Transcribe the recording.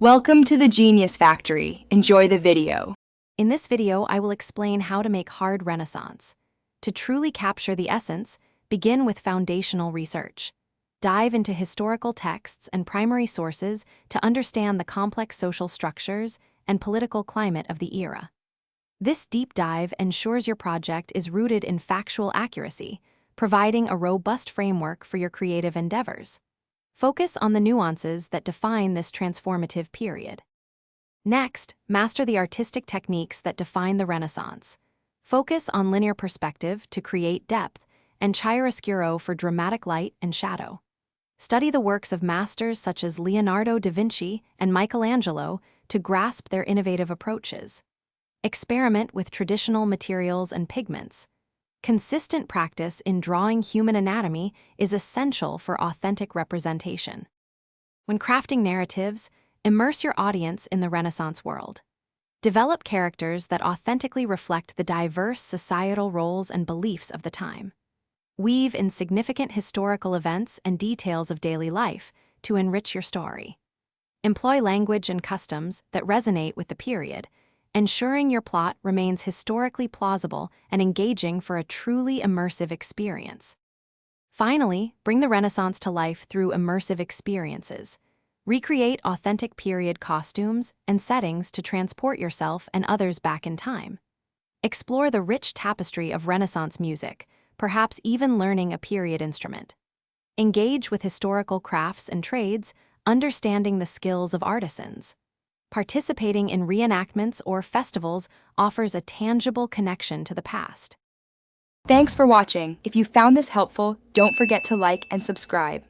Welcome to the Genius Factory. Enjoy the video. In this video, I will explain how to make hard Renaissance. To truly capture the essence, begin with foundational research. Dive into historical texts and primary sources to understand the complex social structures and political climate of the era. This deep dive ensures your project is rooted in factual accuracy, providing a robust framework for your creative endeavors. Focus on the nuances that define this transformative period. Next, master the artistic techniques that define the Renaissance. Focus on linear perspective to create depth and chiaroscuro for dramatic light and shadow. Study the works of masters such as Leonardo da Vinci and Michelangelo to grasp their innovative approaches. Experiment with traditional materials and pigments. Consistent practice in drawing human anatomy is essential for authentic representation. When crafting narratives, immerse your audience in the Renaissance world. Develop characters that authentically reflect the diverse societal roles and beliefs of the time. Weave in significant historical events and details of daily life to enrich your story. Employ language and customs that resonate with the period, ensuring your plot remains historically plausible and engaging for a truly immersive experience. Finally, bring the Renaissance to life through immersive experiences. Recreate authentic period costumes and settings to transport yourself and others back in time. Explore the rich tapestry of Renaissance music, perhaps even learning a period instrument. Engage with historical crafts and trades, understanding the skills of artisans. Participating in reenactments or festivals offers a tangible connection to the past. Thanks for watching. If you found this helpful, don't forget to like and subscribe.